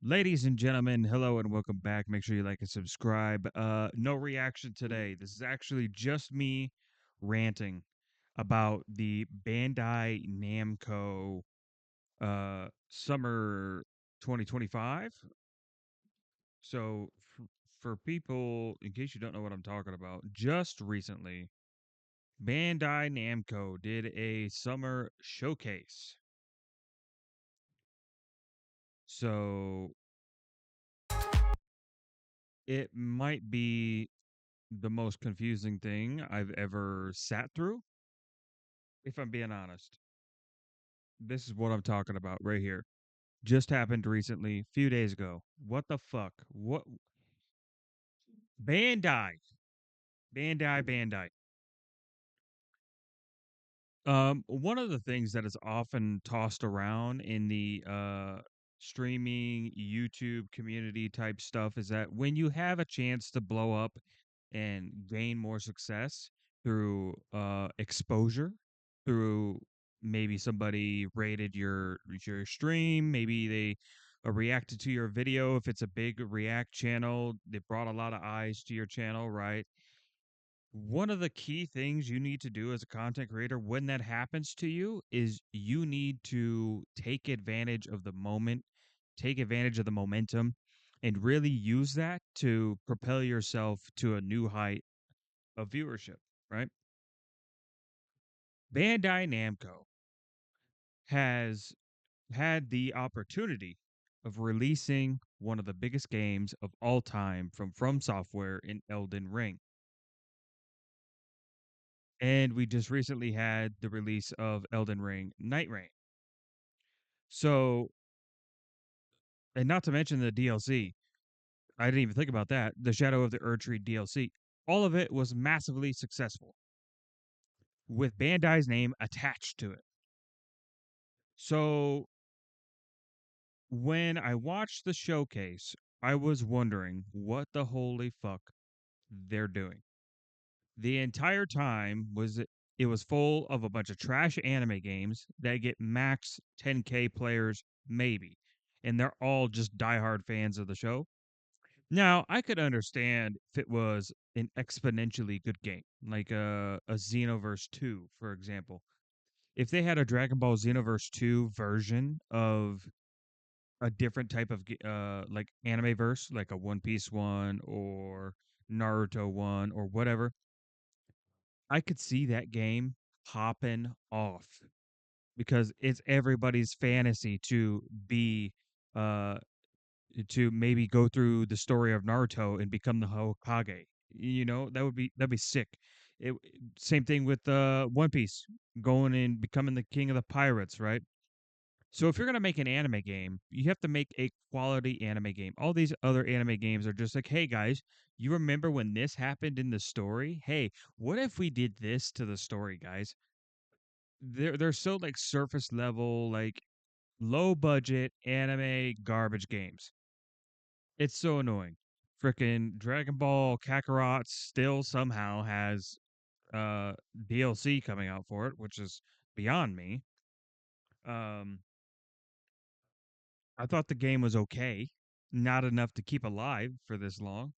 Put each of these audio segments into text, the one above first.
Ladies and gentlemen, hello and welcome back. Make sure you like and subscribe. No reaction today. This is actually just me ranting about the Bandai Namco summer 2025. So for people in case you don't know what I'm talking about, just recently Bandai Namco did a summer showcase. So it might be the most confusing thing I've ever sat through, if I'm being honest. This is what I'm talking about right here. Just happened recently, few days ago. What the fuck? What Bandai? Bandai. One of the things that is often tossed around in the streaming YouTube community type stuff is that when you have a chance to blow up and gain more success through exposure, through maybe somebody rated your stream, maybe they reacted to your video. If it's a big react channel, they brought a lot of eyes to your channel, right? One of the key things you need to do as a content creator when that happens to you is you need to take advantage of the moment, take advantage of the momentum, and really use that to propel yourself to a new height of viewership, right? Bandai Namco has had the opportunity of releasing one of the biggest games of all time from Software in Elden Ring. And we just recently had the release of Elden Ring Night Rain. So, and not to mention the DLC, I didn't even think about that. The Shadow of the Erdtree DLC. All of it was massively successful with Bandai's name attached to it. So, when I watched the showcase, I was wondering what the holy fuck they're doing. The entire time it was full of a bunch of trash anime games that get max 10K players maybe, and they're all just diehard fans of the show. Now, I could understand if it was an exponentially good game, like a Xenoverse 2, for example. If they had a Dragon Ball Xenoverse 2 version of a different type of like anime verse, like a One Piece one or Naruto one or whatever, I could see that game popping off because it's everybody's fantasy uh to maybe go through the story of Naruto and become the Hokage. You know, that'd be sick. It, Same thing with One Piece going and becoming the king of the pirates, right? So if you're gonna make an anime game, you have to make a quality anime game. All these other anime games are just like, hey guys, you remember when this happened in the story? Hey, what if we did this to the story, guys? They're so like surface level, like low budget anime garbage games. It's so annoying. Frickin' Dragon Ball Kakarot still somehow has uh DLC coming out for it, which is beyond me. Um I thought the game was okay, not enough to keep alive for this long.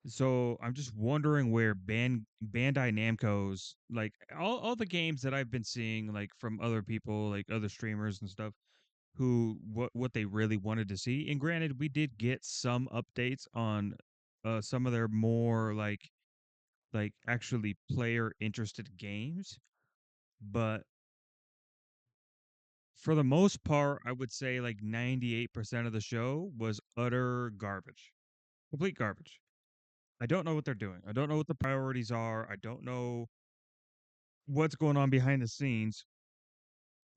So I'm just wondering where Bandai Namco's like all the games that I've been seeing like from other people, like other streamers and stuff, who what they really wanted to see. And granted, we did get some updates on some of their more like actually player interested games, but for the most part, I would say like 98% of the show was utter garbage. Complete garbage. I don't know what they're doing. I don't know what the priorities are. I don't know what's going on behind the scenes.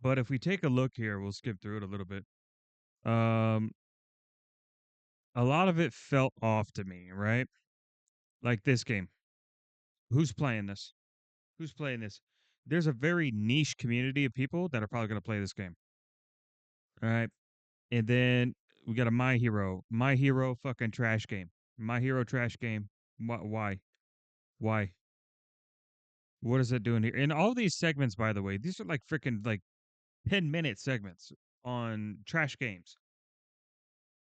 But if we take a look here, we'll skip through it a little bit. Um, a lot of it felt off to me, right? Like this game. Who's playing this? Who's playing this? There's a very niche community of people that are probably going to play this game. All right. And then we got a My Hero fucking trash game. My Hero trash game. Why? Why? What is it doing here? And all these segments, by the way, these are like freaking like 10-minute segments on trash games.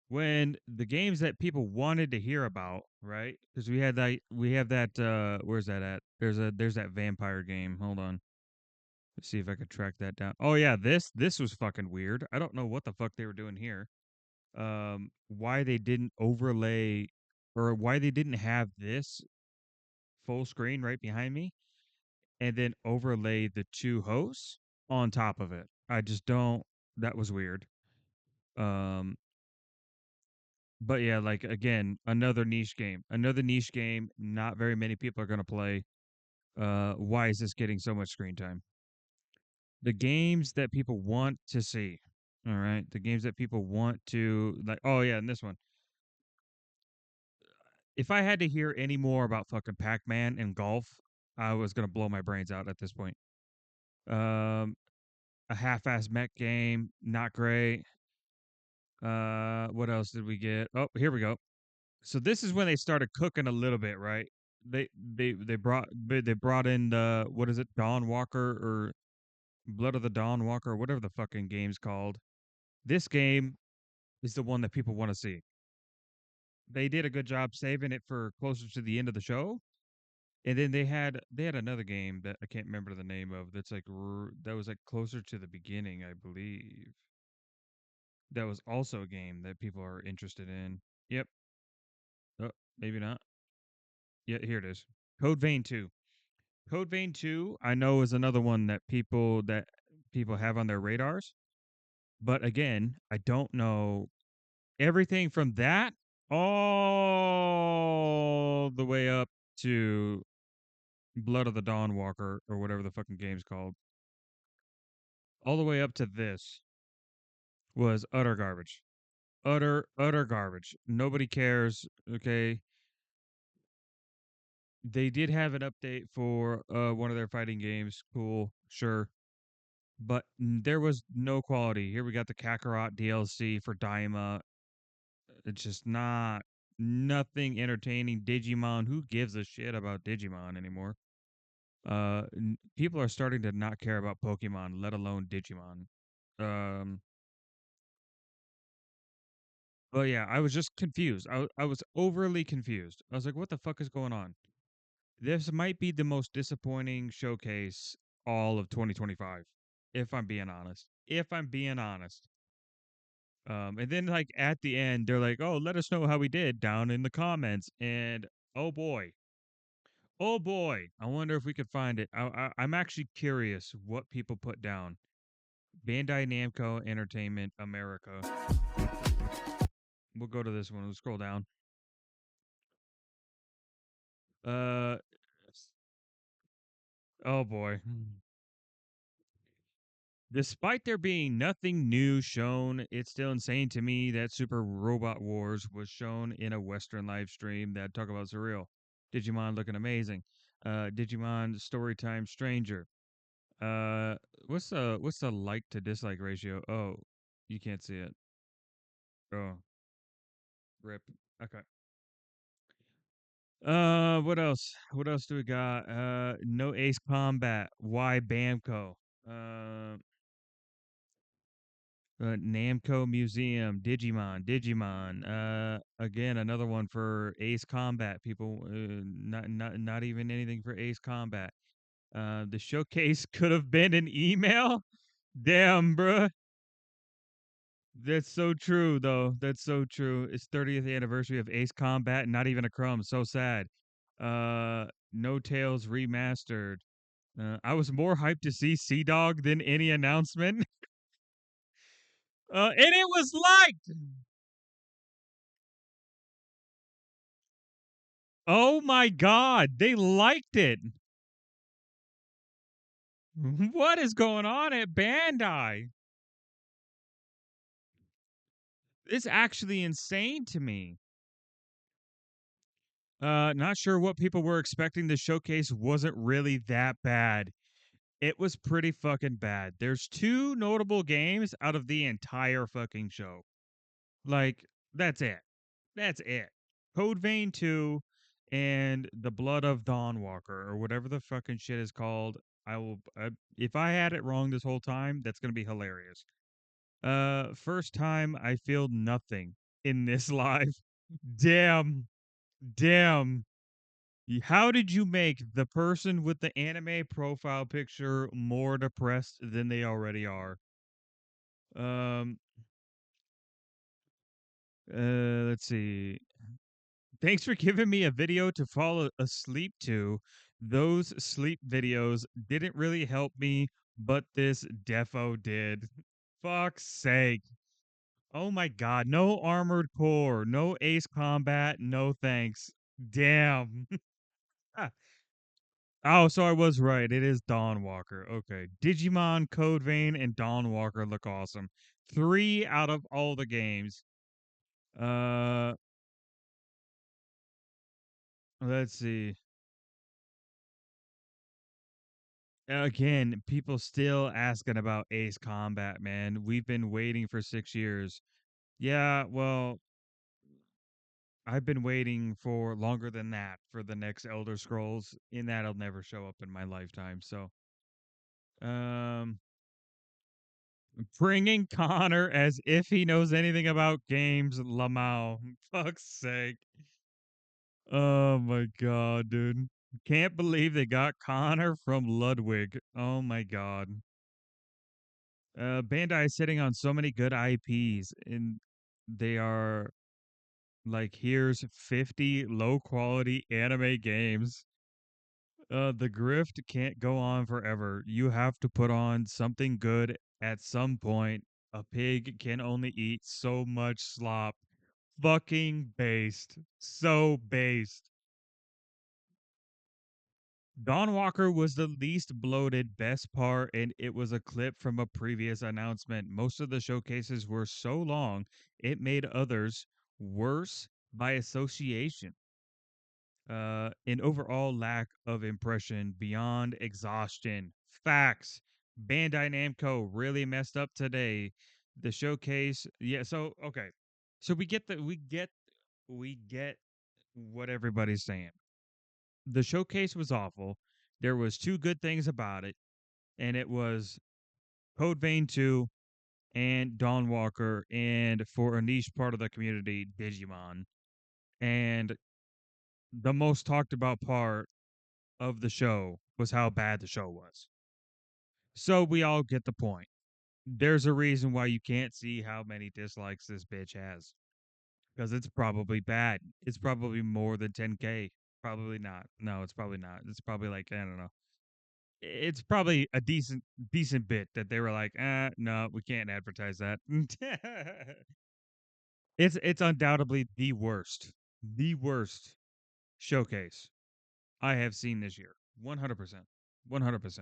when the games that people wanted to hear about, right? Because we have that where's that at? There's that vampire game. Hold on. Let's see if I could track that down. Oh yeah, this was fucking weird. I don't know what the fuck they were doing here. Why they didn't overlay or why they didn't have this full screen right behind me and then overlay the two hosts on top of it. I just don't that was weird. Um but yeah, like again, another niche game. Another niche game not very many people are going to play. Why is this getting so much screen time? The games that people want to see. All right? The games that people want to like oh yeah, and this one. If I had to hear any more about fucking Pac-Man and golf, I was going to blow my brains out at this point. Um a half-ass mech game, not great. What else did we get? Oh, here we go. So this is when they started cooking a little bit, right? They brought in the what is it, Dawn Walker or Blood of the Dawn Walker or whatever the fucking game's called. This game is the one that people want to see. They did a good job saving it for closer to the end of the show, and then they had another game that I can't remember the name of. That's like that was like closer to the beginning, I believe. That was also a game that people are interested in. Yep. Oh, maybe not. Yeah, here it is. Code Vein 2. Code Vein 2, I know is another one that people have on their radars. But again, I don't know everything from that all the way up to Blood of the Dawn Walker or whatever the fucking game's called. All the way up to this was utter garbage. Utter garbage. Nobody cares. Okay. They did have an update for one of their fighting games. Cool. Sure. But there was no quality. Here we got the Kakarot DLC for Daima. It's just nothing entertaining. Digimon, who gives a shit about Digimon anymore? People are starting to not care about Pokemon, let alone Digimon. Um, but yeah, I was just confused. I was overly confused. I was like, what the fuck is going on? This might be the most disappointing showcase all of 2025, if I'm being honest. If I'm being honest. And then like at the end, they're like, "Oh, let us know how we did down in the comments." And oh boy, I wonder if we could find it. I'm actually curious what people put down. Bandai Namco Entertainment America. We'll go to this one. We'll scroll down. Uh, oh boy. Despite there being nothing new shown, it's still insane to me that Super Robot Wars was shown in a Western live stream that talk about surreal. Digimon looking amazing. Digimon Storytime Stranger. Uh, what's the like to dislike ratio? Oh, you can't see it. Oh, rip. Okay. What else? What else do we got? No Ace Combat. Why Bamco? Uh, Namco Museum, Digimon. Again, another one for Ace Combat. People, not even anything for Ace Combat. The showcase could have been an email. Damn, bruh. That's so true, though. That's so true. It's 30th anniversary of Ace Combat. Not even a crumb. So sad. No Tales remastered. I was more hyped to see Sea Dog than any announcement. And it was liked. Oh my god, they liked it. What is going on at Bandai? It's actually insane to me. Not sure what people were expecting. The showcase wasn't really that bad. It was pretty fucking bad. There's two notable games out of the entire fucking show. Like, that's it. That's it. Code Vein 2 and The Blood of Dawnwalker or whatever the fucking shit is called. If I had it wrong this whole time, that's going to be hilarious. First time I feel nothing. in this live. Damn, damn. How did you make the person with the anime profile picture more depressed than they already are? Um, let's see. Thanks for giving me a video to fall asleep to. Those sleep videos didn't really help me, but this defo did. Fuck's sake. Oh my god, no Armored Core, no Ace Combat, no thanks. Damn. Oh, so I was right. It is Dawn Walker. Okay. Digimon, Code Vein, and Dawn Walker look awesome. 3 out of all the games. Uh let's see. Again, people still asking about Ace Combat, man. We've been waiting for 6 years. Yeah, well, I've been waiting for longer than that for the next Elder Scrolls, and that'll never show up in my lifetime. So, um, bringing Connor as if he knows anything about games, Lamau. Fuck's sake. Oh my god, dude. Can't believe they got Connor from Ludwig. Oh my god. Bandai is sitting on so many good IPs, and they are like, here's 50 low quality anime games. The grift can't go on forever. You have to put on something good at some point. A pig can only eat so much slop. Fucking based. So based. Dawn Walker was the least bloated best part, and it was a clip from a previous announcement. Most of the showcases were so long, it made others worse by association. An overall lack of impression beyond exhaustion. Facts. Bandai Namco really messed up today. The showcase, yeah. So okay, so we get what everybody's saying. The showcase was awful. There was two good things about it, and it was Code Vein 2 and Dawn Walker, and for a niche part of the community, Digimon. And the most talked about part of the show was how bad the show was. So we all get the point. There's a reason why you can't see how many dislikes this bitch has. Because it's probably bad. It's probably more than 10K. Probably not. No, it's probably not. It's probably like, I don't know. It's probably a decent bit that they were like, no, we can't advertise that. It's undoubtedly the worst showcase I have seen this year. 100%. 100%.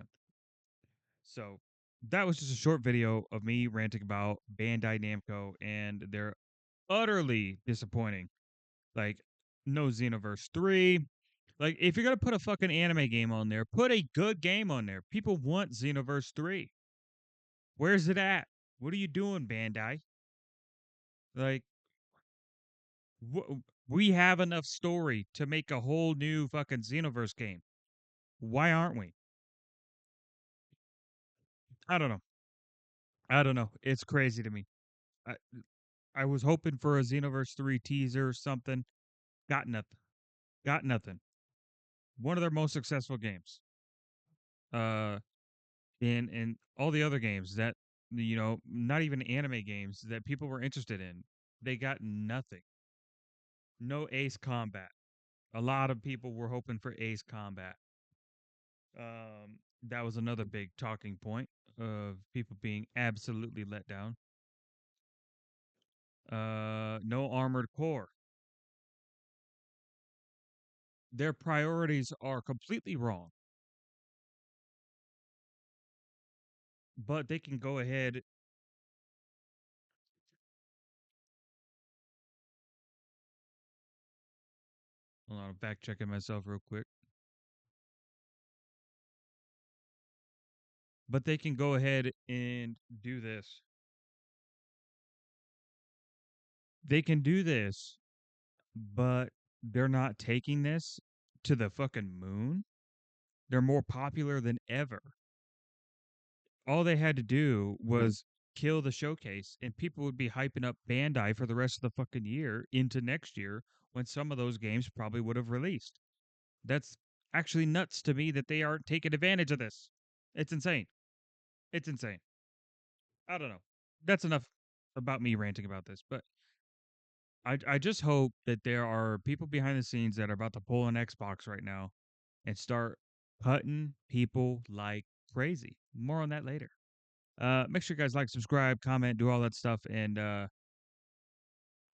So that was just a short video of me ranting about Bandai Namco, and they're utterly disappointing. Like, no Xenoverse 3. Like, if you're going to put a fucking anime game on there, put a good game on there. People want Xenoverse 3. Where's it at? What are you doing, Bandai? Like, we have enough story to make a whole new fucking Xenoverse game. Why aren't we? I don't know. I don't know. It's crazy to me. I, I was hoping for a Xenoverse 3 teaser or something. Got nothing. Got nothing. One of their most successful games. Uh, and all the other games that, not even anime games that people were interested in, they got nothing. No Ace Combat. A lot of people were hoping for Ace Combat. That was another big talking point of people being absolutely let down. No Armored Core. Their priorities are completely wrong, but they can go ahead. Hold on, I'm back checking myself real quick. But they can go ahead and do this. They can do this, but they're not taking this to the fucking moon. They're more popular than ever. All they had to do was kill the showcase, and people would be hyping up Bandai for the rest of the fucking year into next year when some of those games probably would have released. That's actually nuts to me that they aren't taking advantage of this. It's insane. It's insane. I don't know. That's enough about me ranting about this, but I just hope that there are people behind the scenes that are about to pull an Xbox right now and start cutting people like crazy. More on that later. Make sure you guys like, subscribe, comment, do all that stuff, and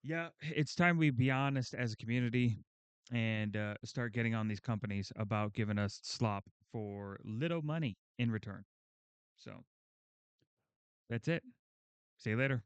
yeah, it's time we be honest as a community and start getting on these companies about giving us slop for little money in return. So that's it. See you later.